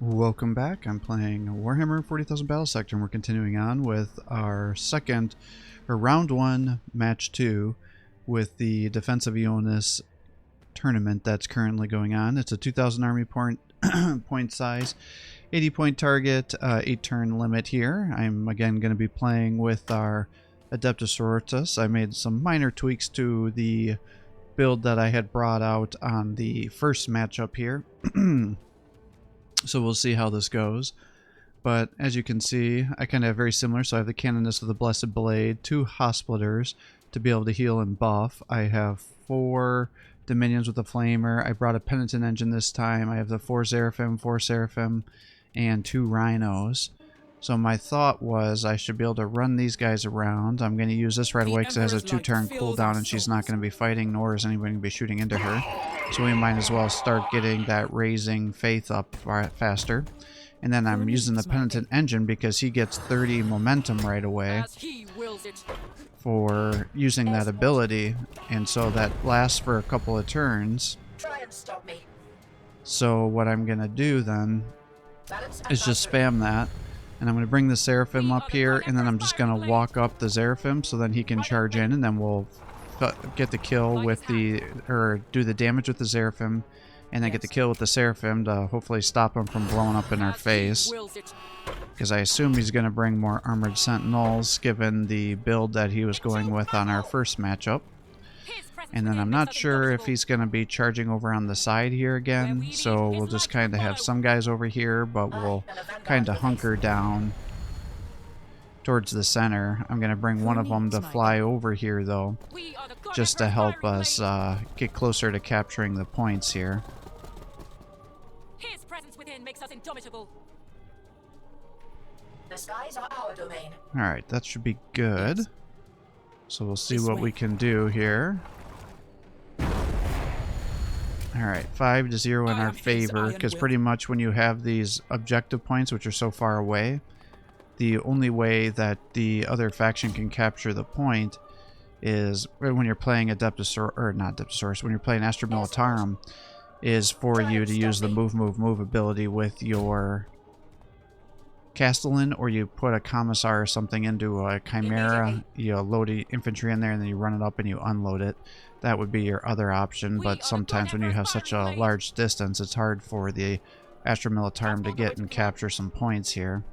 Welcome back. I'm playing Warhammer 40,000 Battlesector, and we're continuing on with our round 1, match 2 with the Defense of Ionis tournament that's currently going on. It's a 2,000 army point size, 80 point target, 8 turn limit here. I'm again going to be playing with our Adepta Sororitas. I made some minor tweaks to the build that I had brought out on the first matchup here. So we'll see how this goes. But as you can see, I kind of have very similar. So I have the Canonist of the Blessed Blade, 2 Hospitalers to be able to heal and buff. I have 4 Dominions with a Flamer. I brought a Penitent Engine this time. I have the 4 Seraphim, 4 Seraphim, and 2 Rhinos. So my thought was I should be able to run these guys around. I'm going to use this right away because it has a 2-turn cooldown and she's not going to be fighting, nor is anybody going to be shooting into her. So we might as well start getting that raising faith up faster. And then I'm using the Penitent Engine because he gets 30 momentum right away for using that ability. And so that lasts for a couple of turns. So what I'm going to do then is just spam that. And I'm going to bring the Seraphim up here, and then I'm just going to walk up the Seraphim so then he can charge in, and then we'll get the kill with or do the damage with the Seraphim, and then get the kill with the Seraphim to hopefully stop him from blowing up in our face. Because I assume he's going to bring more Armored Sentinels, given the build that he was going with on our first matchup. And then I'm not sure if he's going to be charging over on the side here again, so we'll just kind of have some guys over here, but we'll kind of hunker down towards the center. I'm going to bring one of them to fly over here, though, just to help us get closer to capturing the points here. His presence within makes us indomitable. The skies are our domain. Alright, that should be good. So we'll see what we can do here. Alright, 5-0 in our favor, because pretty much when you have these objective points, which are so far away, the only way that the other faction can capture the point is when you're playing when you're playing Astra Militarum, is for you to use the move ability with your Castellan, or you put a Commissar or something into a Chimera, you load the infantry in there and then you run it up and you unload it. That would be your other option, but sometimes when you have such a large distance, it's hard for the Astra Militarum to get and capture some points here.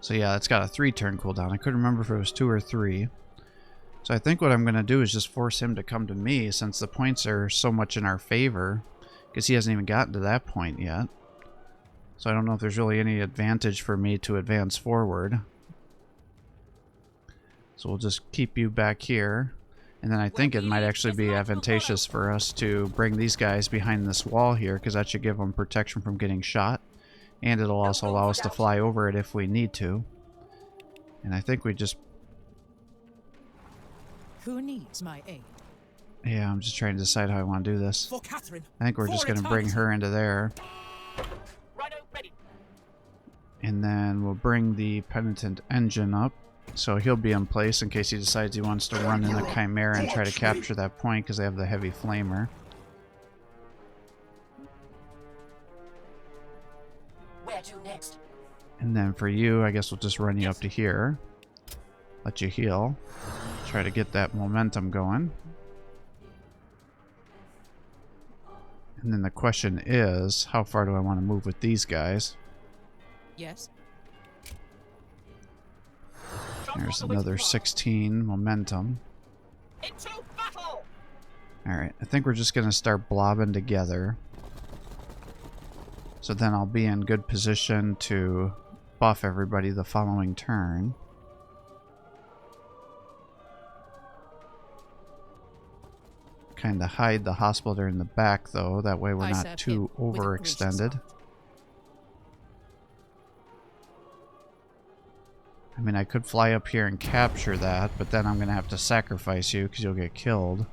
So yeah, it's got a 3-turn cooldown. I couldn't remember if it was 2 or 3. So I think what I'm going to do is just force him to come to me, since the points are so much in our favor, because he hasn't even gotten to that point yet. So I don't know if there's really any advantage for me to advance forward. So we'll just keep you back here. And then I think it might actually be advantageous for us to bring these guys behind this wall here, because that should give them protection from getting shot. And it'll also allow us to fly over it if we need to. And I think we just... Who needs my aid? Yeah, I'm just trying to decide how I want to do this. For Catherine. I think we're just going to bring her into there. And then we'll bring the Penitent Engine up, so he'll be in place in case he decides he wants to run in the Chimera and try to capture that point, because they have the heavy flamer. Where to next? And then for you, I guess we'll just run you up to here. Let you heal. Try to get that momentum going. And then the question is, how far do I want to move with these guys? Yes. There's another 16 momentum. Alright, I think we're just going to start blobbing together. So then I'll be in good position to buff everybody the following turn. Kind of hide the Hospitaler in the back, though. That way we're not too overextended. I mean, I could fly up here and capture that, but then I'm going to have to sacrifice you because you'll get killed.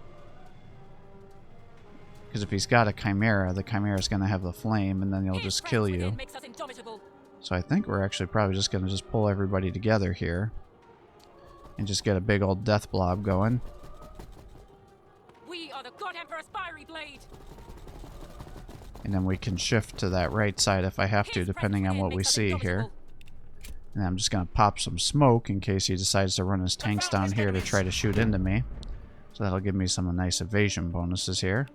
Because if he's got a Chimera, the Chimera is going to have the flame, and then he'll just kill you. So I think we're actually probably just going to just pull everybody together here. And just get a big old death blob going. We are the God Emperor's fiery blade. And then we can shift to that right side if I have to, His depending on presence what within we makes us see here. indomitable. And I'm just going to pop some smoke in case he decides to run his tanks down here to try to shoot into me. So that'll give me some nice evasion bonuses here.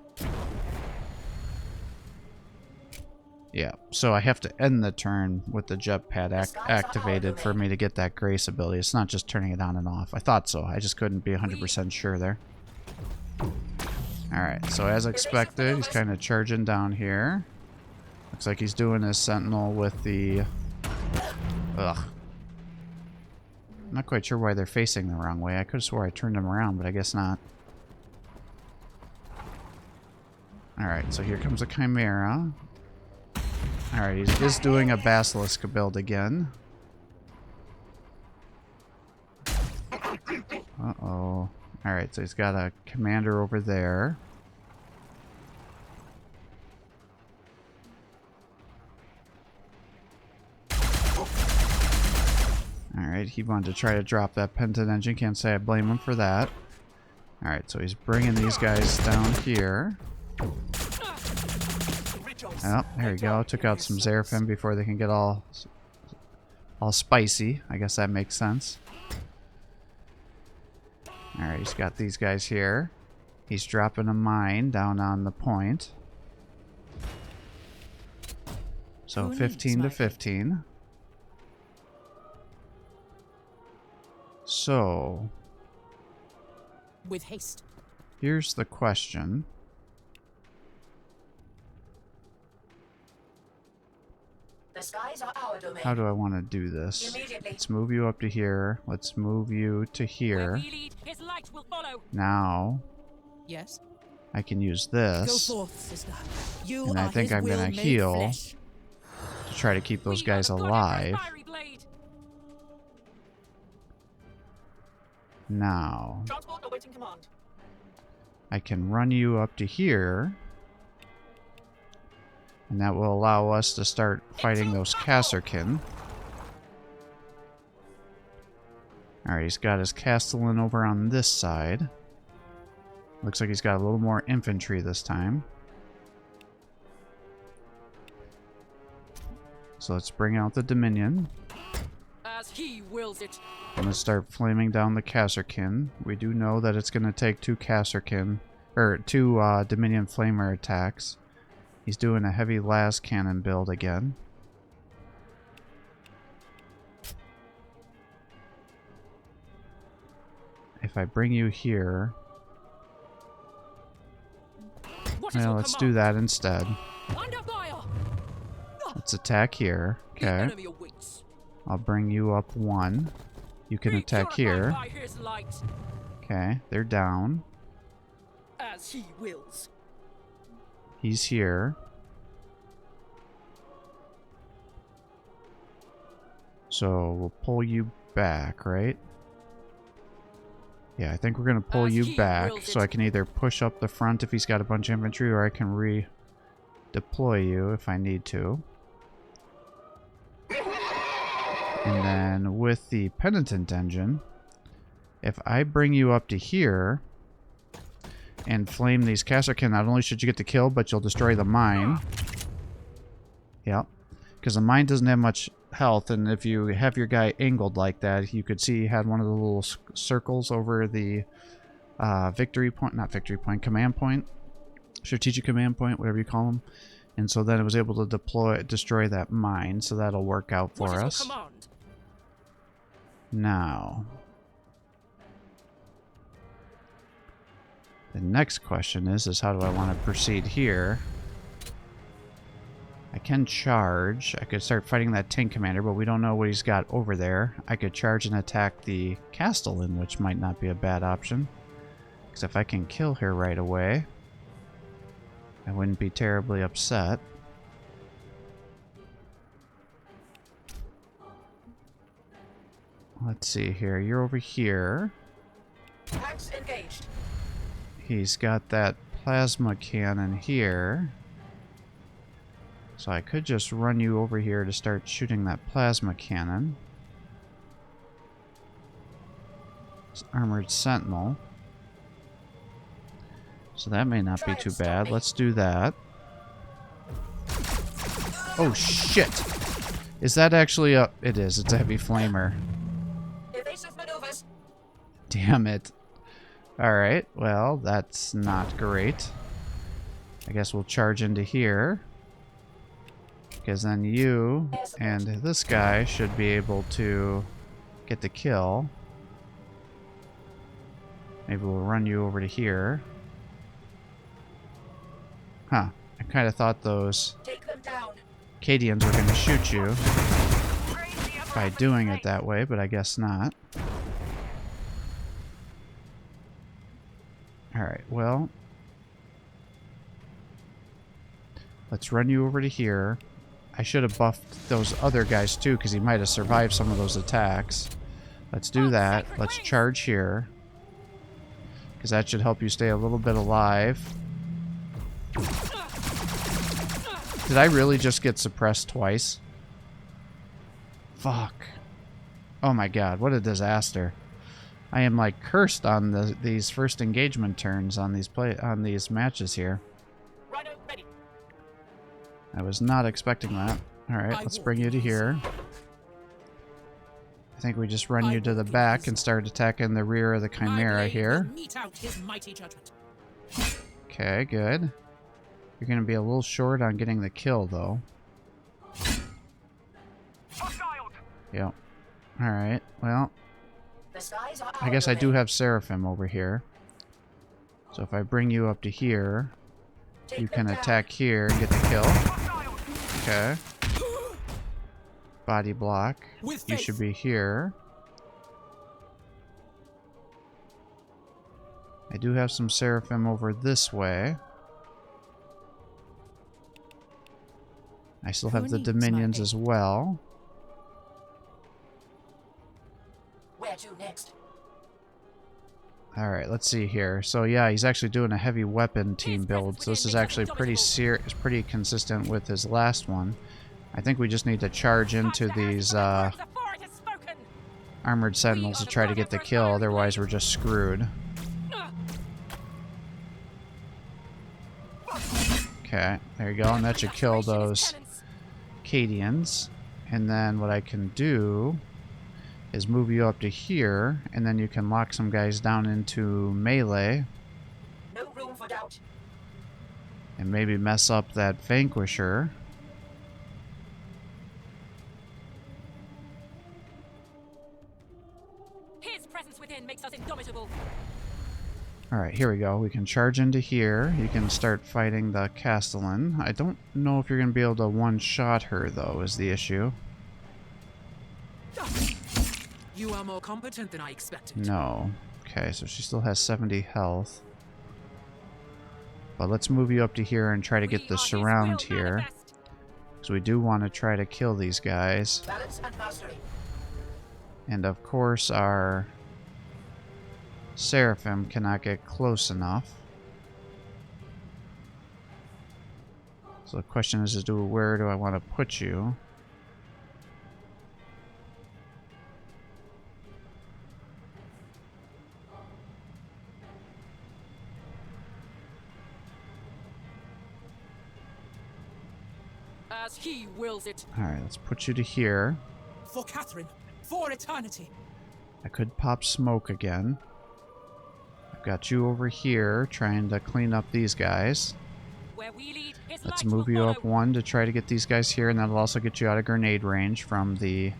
Yeah, so I have to end the turn with the jetpad activated for me to get that grace ability. It's not just turning it on and off. I thought so. I just couldn't be 100% sure there. Alright, so as expected, he's kind of charging down here. Looks like he's doing his sentinel with the... Ugh. I'm not quite sure why they're facing the wrong way. I could have swore I turned them around, but I guess not. Alright, so here comes a Chimera. Alright, he is doing a Basilisk build again. Uh-oh. Alright, so he's got a commander over there. Alright, he wanted to try to drop that Penton engine. Can't say I blame him for that. Alright, so he's bringing these guys down here. Oh, there you go. Took out some Xeraphim before they can get all spicy. I guess that makes sense. Alright, he's got these guys here. He's dropping a mine down on the point. So 15 to 15. So, With haste. here's the question. The skies are our domain. How do I want to do this? Immediately. Let's move you up to here. Let's move you to Where here. we lead, his light will follow. Now, Yes. I can use Go this forth, sister. You And I are think his I'm gonna will made heal. flesh. to try to keep those We are guys the God alive. Emperor's fiery blade. Now, Transport awaiting command. I can run you up to here. And that will allow us to start fighting those Kasserkin. Alright, he's got his Castellan over on this side. Looks like he's got a little more infantry this time. So let's bring out the Dominion. As he wills it. I'm going to start flaming down the Kasserkin. We do know that it's going to take two Kasserkin, or two Dominion Flamer attacks. He's doing a heavy las cannon build again. If I bring you here, What is well, your let's do command? that instead. Under fire. Let's attack here. The Okay. enemy awaits. I'll bring you up one. You can Be attack purified here. by his light. Okay, they're down. As he wills. He's here. So we'll pull you back, right? Yeah, I think we're going to pull As you he back wills so it. I can either push up the front if he's got a bunch of infantry, or I can redeploy you if I need to. And then with the Penitent engine, if I bring you up to here and flame these Kasserkin, not only should you get the kill, but you'll destroy the mine. Yep. Because the mine doesn't have much health, and if you have your guy angled like that, you could see he had one of the little circles over the victory point, not victory point, command point, strategic command point, whatever you call them. And so then it was able to destroy that mine, so that'll work out for What is us. your command? Now, the next question is how do I want to proceed here? I can charge. I could start fighting that tank commander, but we don't know what he's got over there. I could charge and attack the Castellan, which might not be a bad option. Because if I can kill her right away, I wouldn't be terribly upset. Let's see here. You're over here. Tanks engaged. He's got that plasma cannon here. So I could just run you over here to start shooting that plasma cannon. It's armored sentinel. So that may not be too bad. Let's do that. Oh, shit. Is that actually a... It is. It's a heavy flamer. Evasive maneuvers. Damn it. Alright, well, that's not great. I guess we'll charge into here. Because then you and this guy should be able to get the kill. Maybe we'll run you over to here. Huh. I kind of thought those Take them down. Cadians were going to shoot you by doing it that way, but I guess not. Alright, well, let's run you over to here. I should have buffed those other guys too, because he might have survived some of those attacks. Let's do that. Let's charge here, because that should help you stay a little bit alive. Did I really just get suppressed twice? Fuck. Oh my god, what a disaster. I am like cursed on these first engagement turns on these matches here. Rhino ready. I was not expecting that. Alright, let's bring you to here. I think we just run you to the back and start attacking the rear of the Chimera here. Mete out his mighty judgment. Okay, good. You're going to be a little short on getting the kill, though. Yep. Alright, well, The skies are I our guess I do domain. have Seraphim over here. So if I bring you up to here, Take you them can down. attack here and get the kill. Okay. Body block. With You faith. should be here. I do have some Seraphim over this way. I still have the Who needs my Dominions aid? as well. Where to next? Alright, let's see here. So yeah, he's actually doing a heavy weapon team build. So this is actually pretty consistent with his last one. I think we just need to charge into these armored sentinels to try to get the kill, otherwise we're just screwed. Okay, there you go, and that should kill those Cadians. And then what I can do is move you up to here, and then you can lock some guys down into melee, No room for doubt. and maybe mess up that Vanquisher. His presence within makes us indomitable. Alright, here we go. We can charge into here. You can start fighting the Castellan. I don't know if you're going to be able to one-shot her, though, is the issue. You are more competent than I expected. No. Okay, so she still has 70 health. But let's move you up to here and try to get We the are his surround will here. manifest. Because we do want to try to kill these guys. Balance and mastery. And of course our Seraphim cannot get close enough. So the question is, where do I want to put you? As he wills it. Alright, let's put you to here. For Catherine. For eternity. I could pop smoke again. I've got you over here trying to clean up these guys. Where we lead, his Let's light will move you up follow. one to try to get these guys here, and that'll also get you out of grenade range from the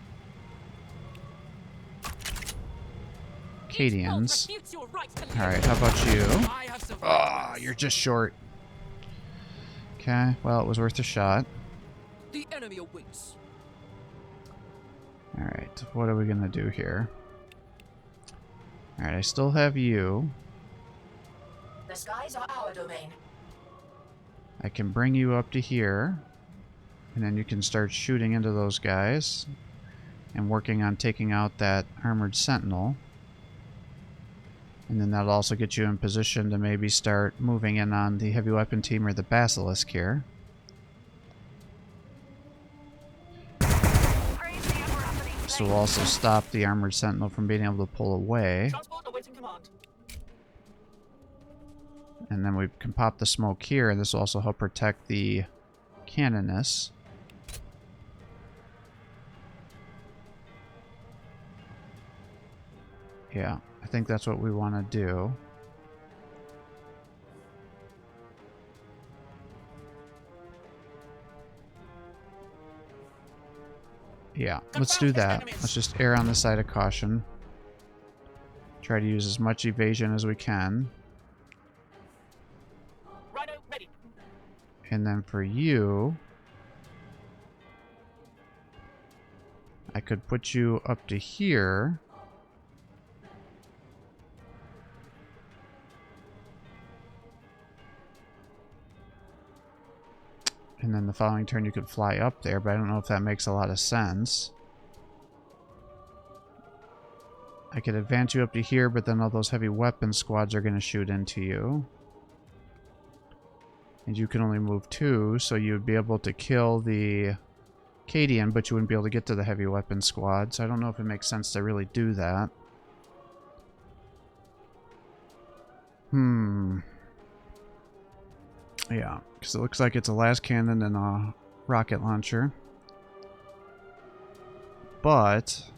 Cadians. Refutes your right to live. Alright, how about you? I have survived. Ah, you're just short. Okay, well, it was worth a shot. The enemy awaits. Alright, what are we gonna do here? Alright, I still have you. The skies are our domain. I can bring you up to here, and then you can start shooting into those guys and working on taking out that armored sentinel. And then that'll also get you in position to maybe start moving in on the heavy weapon team or the basilisk here. This will also stop the armored sentinel from being able to pull away. Transport awaiting command. And then we can pop the smoke here, and this will also help protect the canoness. Yeah, I think that's what we want to do. Yeah, let's do that. Let's just err on the side of caution. Try to use as much evasion as we can. Rhino ready. And then for you, I could put you up to here. And then the following turn you could fly up there, but I don't know if that makes a lot of sense. I could advance you up to here, but then all those heavy weapon squads are going to shoot into you. And you can only move 2, so you would be able to kill the Cadian, but you wouldn't be able to get to the heavy weapon squad. So I don't know if it makes sense to really do that. Yeah, because it looks like it's a las cannon and a rocket launcher. But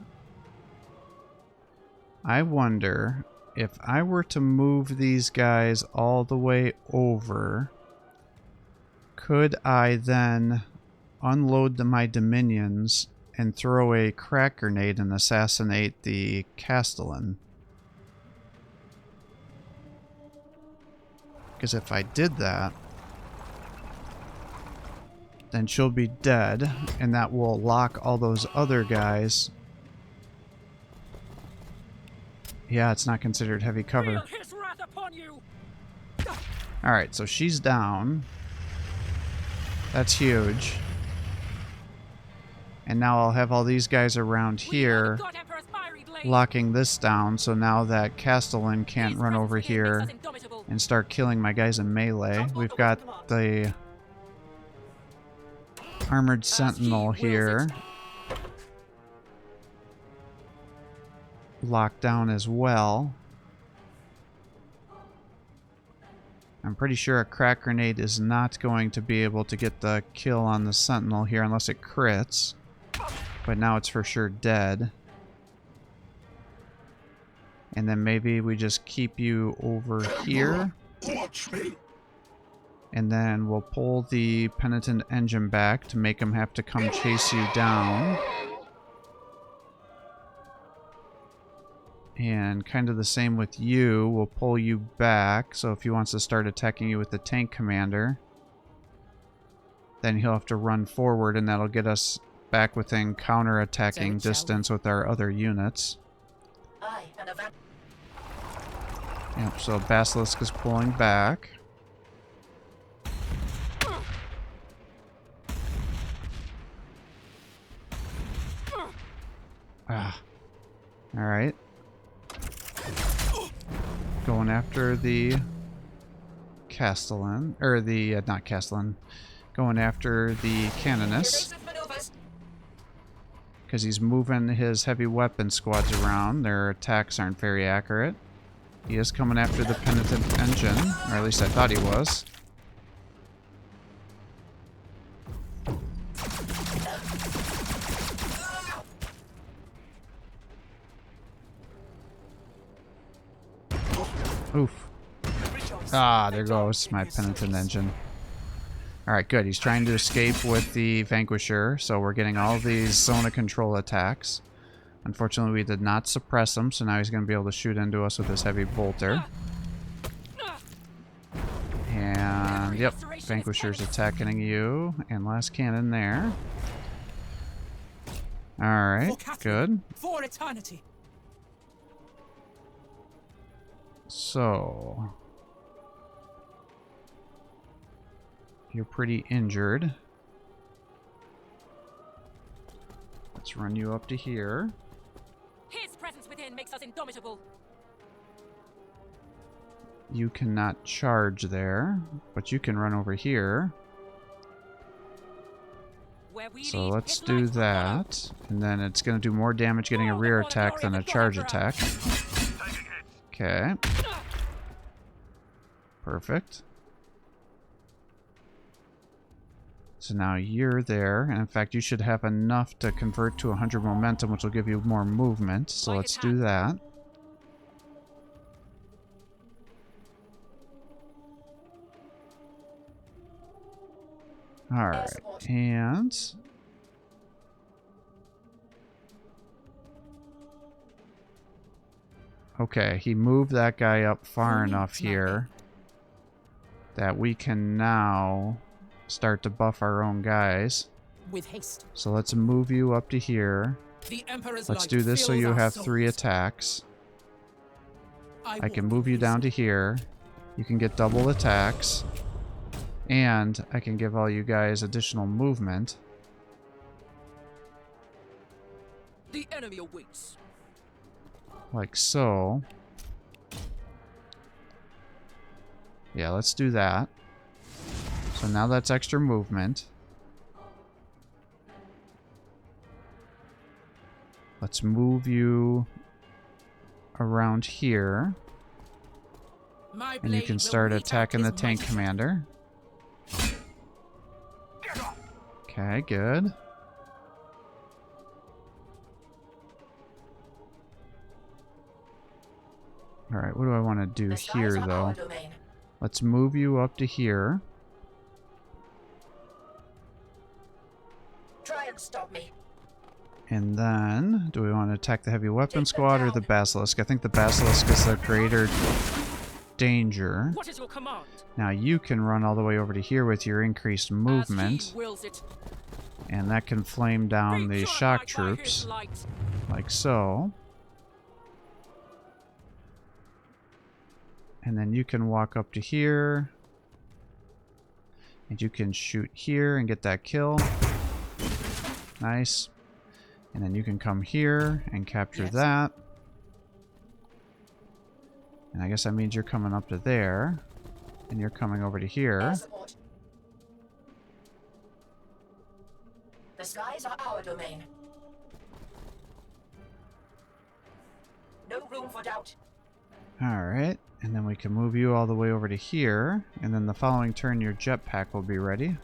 I wonder if I were to move these guys all the way over, could I then unload my dominions and throw a crack grenade and assassinate the Castellan? Because if I did that, then she'll be dead, and that will lock all those other guys. Yeah, it's not considered heavy cover. Alright, so she's down. That's huge. And now I'll have all these guys around here locking this down, so now that Castellan can't run over here and start killing my guys in melee. We've got the Armored Sentinel here locked down as well. I'm pretty sure a crack grenade is not going to be able to get the kill on the Sentinel here unless it crits. But now it's for sure dead. And then maybe we just keep you over here. And then we'll pull the Penitent Engine back to make him have to come chase you down. And kind of the same with you. We'll pull you back. So if he wants to start attacking you with the Tank Commander, then he'll have to run forward, and that'll get us back within counter-attacking distance with our other units. Yep, so Basilisk is pulling back. Alright. Going after the Castellan, or the, not Castellan, going after the Canonist. Because he's moving his heavy weapon squads around. Their attacks aren't very accurate. He is coming after the Penitent Engine, or at least I thought he was. Oof. Ah, there goes my Penitent Engine. Alright, good. He's trying to escape with the Vanquisher, so we're getting all these zone of control attacks. Unfortunately, we did not suppress him, so now he's going to be able to shoot into us with his heavy bolter. And, yep, Vanquisher's attacking you, and last cannon there. Alright, good. For eternity. So, you're pretty injured. Let's run you up to here. His presence within makes us indomitable. You cannot charge there, but you can run over here. So let's do that. And then it's going to do more damage getting a rear attack than a charge attack. Okay. Perfect. So now you're there, and in fact you should have enough to convert to 100 momentum, which will give you more movement, so let's do that. Alright, and... Okay, he moved that guy up far enough here that we can now start to buff our own guys. With haste. So let's move you up to here. The Emperor's Let's light do this so fills you our have 3 souls. attacks. I can walk move in you down to peace. here. You can get double attacks. And I can give all you guys additional movement. The enemy awaits. Like so. Yeah, let's do that. So now that's extra movement. Let's move you around here. My And you blade can will start reach out attacking the his tank mighty commander. Okay, good. Alright, what do I want to do The skies here, are though? our domain. Let's move you up to here. Try and stop me. And then, do we want to attack the heavy weapon Take them squad or the down. Basilisk? I think the Basilisk is the greater danger. What is your command? Now you can run all the way over to here with your increased As movement. he wills it. And that can flame down Be the purified shock by his troops. light. Like so. And then you can walk up to here. And you can shoot here and get that kill. Nice. And then you can come here and capture that. And I guess that means you're coming up to there. And you're coming over to here. Air support. The skies are our domain. No room for doubt. Alright. And then we can move you all the way over to here. And then the following turn your jetpack will be ready.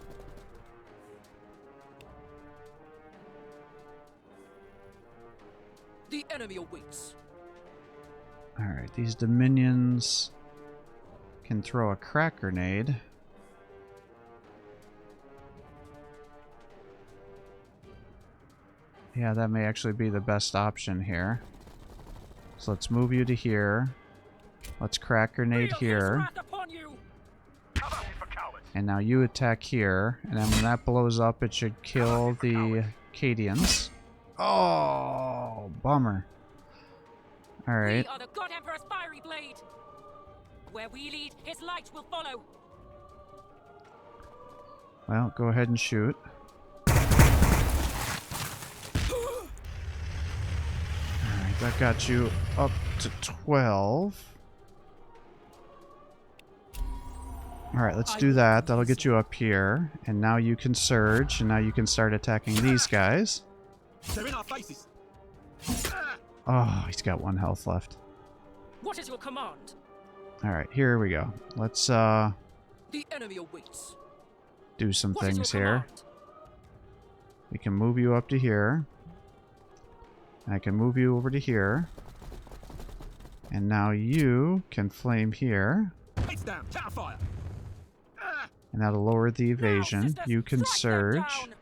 The enemy awaits. Alright, these Dominions can throw a crack grenade. Yeah, that may actually be the best option here. So let's move you to here. Let's crack grenade Feel his here. wrath upon you. And now you attack here. And then when that blows up, it should kill the Cadians. Oh, bummer. Alright. We are the God Emperor's fiery blade. Where we lead, his light will follow. Well, go ahead and shoot. Alright, that got you up to 12. Alright, let's do that. That'll get you up here. And now you can surge, and now you can start attacking these guys. They're in our faces. Oh, he's got 1 health left. What is your command? Alright, here we go. Let's The enemy awaits. do some What is things your here. command? We can move you up to here. I can move you over to here. And now you can flame here. It's down. Counterfire. And that'll lower the evasion. Now, sisters, You can strike them surge. down.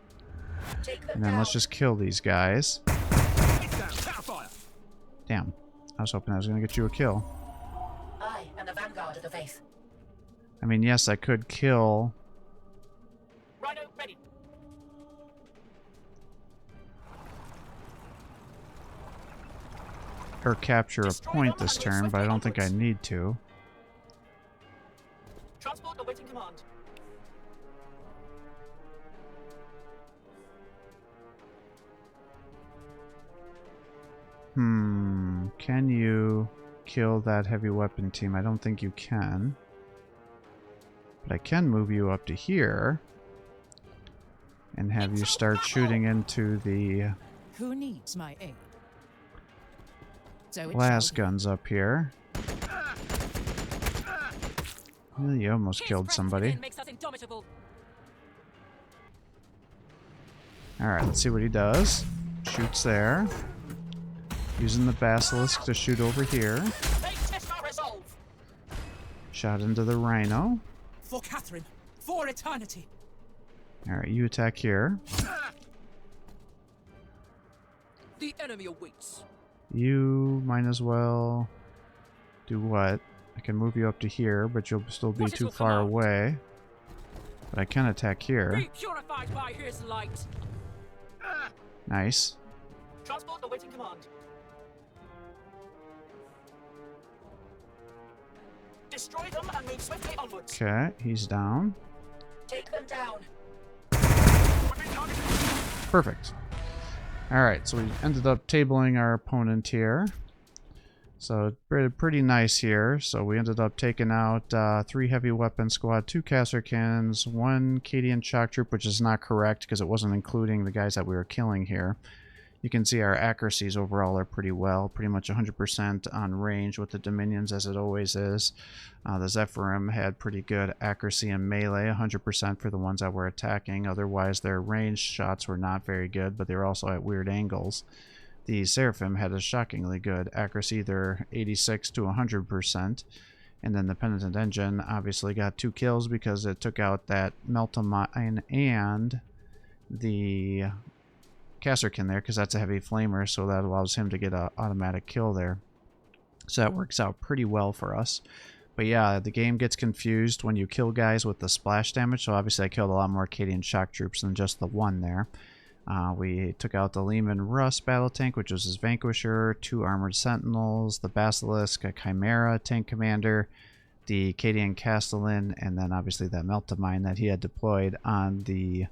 Take them And then let's down. just kill these guys. It's down. Counterfire. Damn. I was hoping I was going to get you a kill. I am the vanguard of the faith. I mean, yes, I could kill... Rhino ready. or capture a point this turn, but I don't think I need to. Transport awaiting command. Can you kill that heavy weapon team? I don't think you can. But I can move you up to here. And have you start shooting into the Who needs my aid? So it las shall be. guns up here. Well, you almost His killed presence somebody. within makes us indomitable. Alright, let's see what he does. Shoots there. Using the Basilisk to shoot over here. They test our resolve. Shot into the Rhino. For Catherine. For eternity. Alright, you attack here. The enemy awaits. You might as well do what? I can move you up to here, but you'll still be What is too your far command? away. But I can attack here. Be purified by his light. Nice. Transport awaiting command. Destroy them and move swiftly onwards. Okay, he's down. Take them down. Perfect. Alright, so we ended up tabling our opponent here. So pretty nice here. So we ended up taking out 3 heavy weapon squad, 2 caster cannons, 1 Cadian shock troop, which is not correct because it wasn't including the guys that we were killing here. You can see our accuracies overall are pretty well, pretty much 100% on range with the Dominions as it always is. The Zephyrim had pretty good accuracy in melee, 100% for the ones that were attacking. Otherwise their ranged shots were not very good, but they were also at weird angles. The Seraphim had a shockingly good accuracy, either 86 to 100%. And then the Penitent Engine obviously got 2 kills because it took out that Meltamine and the Casterkin there, because that's a heavy flamer, so that allows him to get an automatic kill there. So that works out pretty well for us. But yeah, the game gets confused when you kill guys with the splash damage, so obviously I killed a lot more Cadian shock troops than just the one there. We took out the Lehman Russ battle tank, which was his Vanquisher, 2 armored sentinels, the Basilisk, a Chimera tank commander, the Cadian Castellan, and then obviously that Meltamine that he had deployed on the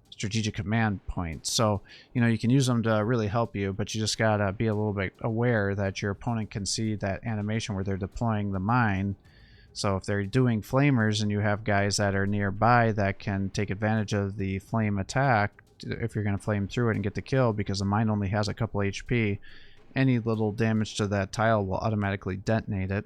strategic command point. So, you know, you can use them to really help you, but you just gotta be a little bit aware that your opponent can see that animation where they're deploying the mine. So if they're doing flamers and you have guys that are nearby that can take advantage of the flame attack, if you're going to flame through it and get the kill, because the mine only has a couple HP, any little damage to that tile will automatically detonate it,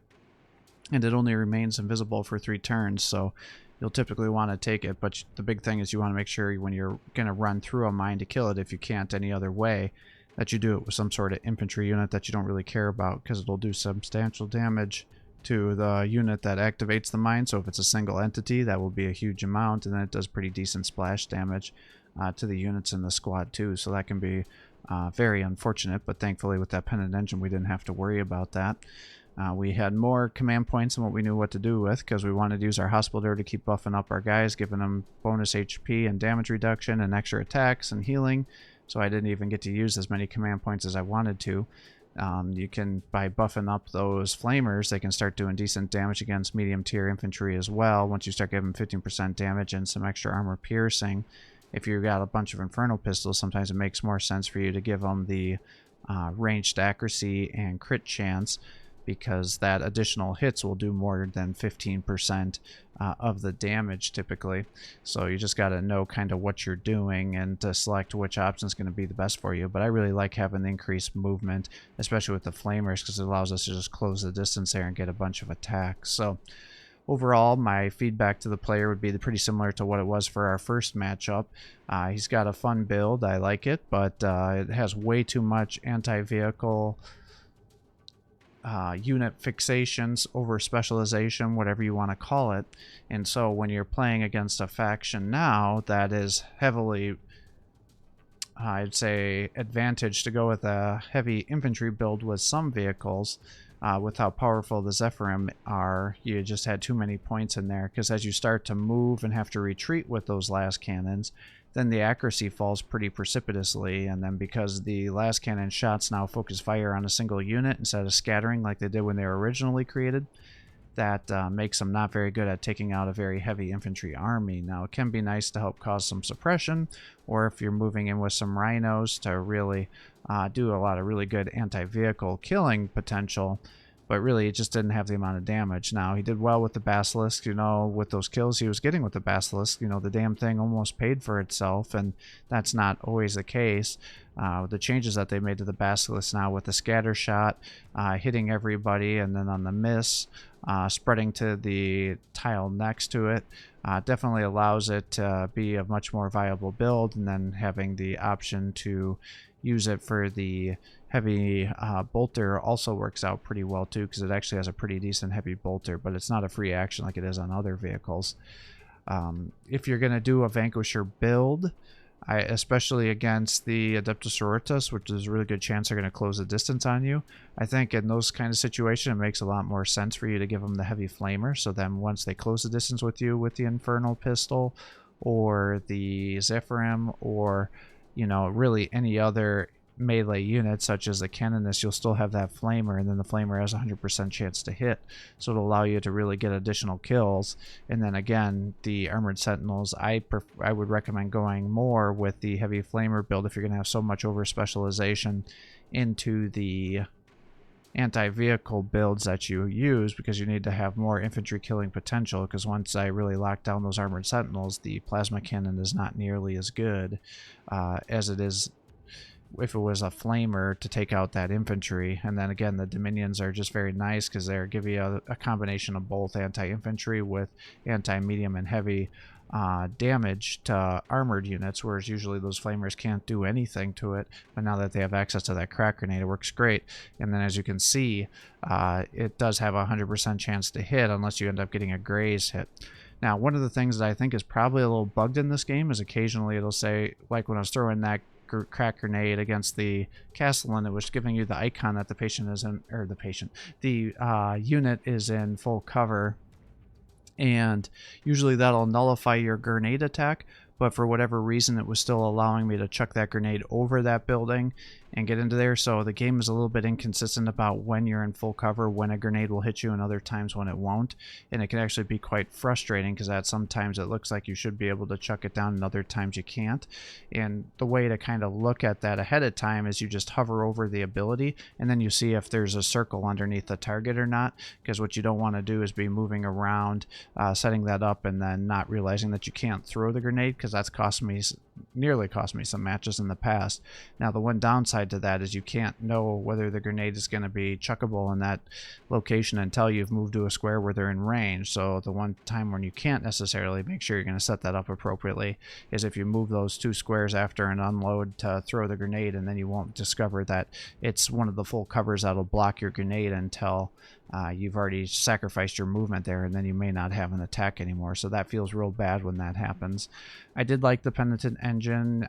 and it only remains invisible for 3 turns, so you'll typically want to take it. But the big thing is you want to make sure when you're going to run through a mine to kill it, if you can't any other way, that you do it with some sort of infantry unit that you don't really care about, because it'll do substantial damage to the unit that activates the mine. So if it's a single entity, that will be a huge amount, and then it does pretty decent splash damage to the units in the squad too. So that can be very unfortunate, but thankfully with that Penitent Engine we didn't have to worry about that. We had more command points than what we knew what to do with, because we wanted to use our Hospitaller to keep buffing up our guys, giving them bonus HP and damage reduction and extra attacks and healing. So I didn't even get to use as many command points as I wanted to. You can, by buffing up those flamers, they can start doing decent damage against medium tier infantry as well. Once you start giving 15% damage and some extra armor piercing, if you've got a bunch of Inferno pistols, sometimes it makes more sense for you to give them the ranged accuracy and crit chance, because that additional hits will do more than 15% of the damage typically. So you just got to know kind of what you're doing and to select which option is going to be the best for you. But I really like having the increased movement, especially with the flamers, because it allows us to just close the distance there and get a bunch of attacks. So overall, my feedback to the player would be pretty similar to what it was for our first matchup. He's got a fun build, I like it, but it has way too much anti-vehicle unit fixations over specialization, whatever you want to call it. And so when you're playing against a faction now that is heavily, I'd say, advantage to go with a heavy infantry build with some vehicles, with how powerful the Zephyrim are, you just had too many points in there, because as you start to move and have to retreat with those last cannons, then the accuracy falls pretty precipitously. And then because the last cannon shots now focus fire on a single unit instead of scattering like they did when they were originally created, that makes them not very good at taking out a very heavy infantry army. Now it can be nice to help cause some suppression, or if you're moving in with some rhinos to really do a lot of really good anti-vehicle killing potential. But really, it just didn't have the amount of damage. Now, he did well with the Basilisk, you know, with those kills he was getting with the Basilisk. You know, the damn thing almost paid for itself, and that's not always the case. The changes that they made to the Basilisk now with the scatter shot, hitting everybody, and then on the miss, spreading to the tile next to it, definitely allows it to be a much more viable build, and then having the option to use it for the heavy bolter also works out pretty well too, because it actually has a pretty decent heavy bolter, but it's not a free action like it is on other vehicles. If you're going to do a Vanquisher build, especially against the Adepta Sororitas, which is a really good chance they're going to close the distance on you, I think in those kind of situations it makes a lot more sense for you to give them the Heavy Flamer, so then once they close the distance with you with the Infernal Pistol or the Zephyrim, or really any other melee unit such as the Canonist, you'll still have that Flamer, and then the Flamer has a 100% chance to hit, so it'll allow you to really get additional kills. And then again, the Armored Sentinels, I would recommend going more with the Heavy Flamer build if you're going to have so much over specialization into the anti-vehicle builds that you use, because you need to have more infantry killing potential, because once I really lock down those Armored Sentinels, the Plasma Cannon is not nearly as good as it is if it was a Flamer to take out that infantry. And then again, the Dominions are just very nice because they give you a combination of both anti-infantry with anti-medium and heavy damage to armored units, whereas usually those Flamers can't do anything to it. But now that they have access to that crack grenade, it works great. And then as you can see, it does have a 100% chance to hit unless you end up getting a graze hit. Now, one of the things that I think is probably a little bugged in this game is occasionally it'll say, like when I was throwing that crack grenade against the Castellan, it was giving you the icon that the patient is in, or the unit is in full cover, and usually that'll nullify your grenade attack, but for whatever reason it was still allowing me to chuck that grenade over that building and get into there. So the game is a little bit inconsistent about when you're in full cover, when a grenade will hit you, and other times when it won't. And it can actually be quite frustrating because at sometimes it looks like you should be able to chuck it down and other times you can't. And the way to kind of look at that ahead of time is you just hover over the ability and then you see if there's a circle underneath the target or not, because what you don't want to do is be moving around setting that up and then not realizing that you can't throw the grenade, because that's nearly cost me some matches in the past. Now the one downside to that is you can't know whether the grenade is going to be chuckable in that location until you've moved to a square where they're in range. So the one time when you can't necessarily make sure you're going to set that up appropriately is if you move those 2 squares after an unload to throw the grenade, and then you won't discover that it's one of the full covers that'll block your grenade until you've already sacrificed your movement there, and then you may not have an attack anymore. So that feels real bad when that happens. I did like the Penitent Engine.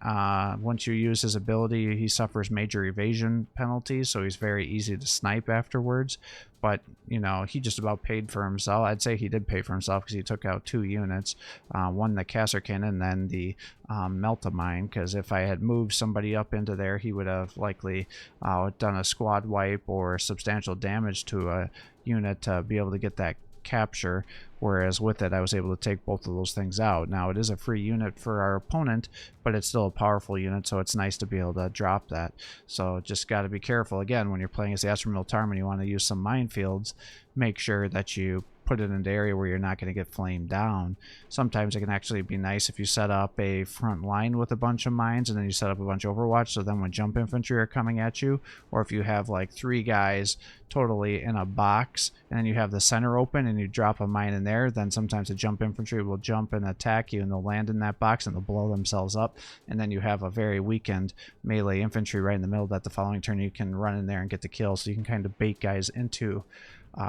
Once you use his ability, he suffers major evasion penalties, so he's very easy to snipe afterwards. But, he just about paid for himself. I'd say he did pay for himself because he took out 2 units. One, the Kasserkin, and then the Melt-A-Mine, because if I had moved somebody up into there, he would have likely done a squad wipe or substantial damage to a unit to be able to get that capture, whereas with it I was able to take both of those things out. Now it is a free unit for our opponent, but it's still a powerful unit, so it's nice to be able to drop that. So just got to be careful again when you're playing as the Astra Militarum and you want to use some minefields. Make sure that you put it in an area where you're not going to get flamed down. Sometimes it can actually be nice if you set up a front line with a bunch of mines and then you set up a bunch of Overwatch, so then when jump infantry are coming at you, or if you have like 3 guys totally in a box and then you have the center open and you drop a mine in there, then sometimes the jump infantry will jump and attack you and they'll land in that box and they'll blow themselves up, and then you have a very weakened melee infantry right in the middle that the following turn you can run in there and get the kill. So you can kind of bait guys into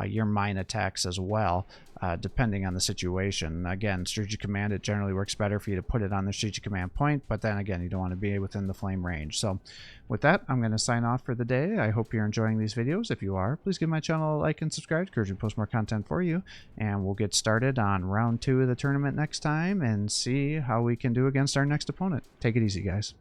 your mine attacks as well, depending on the situation. Again, strategic command, it generally works better for you to put it on the strategic command point, but then again, you don't want to be within the flame range. So with that, I'm going to sign off for the day. I hope you're enjoying these videos. If you are, please give my channel a like and subscribe, because we post more content for you, and we'll get started on round 2 of the tournament next time and see how we can do against our next opponent. Take it easy, guys.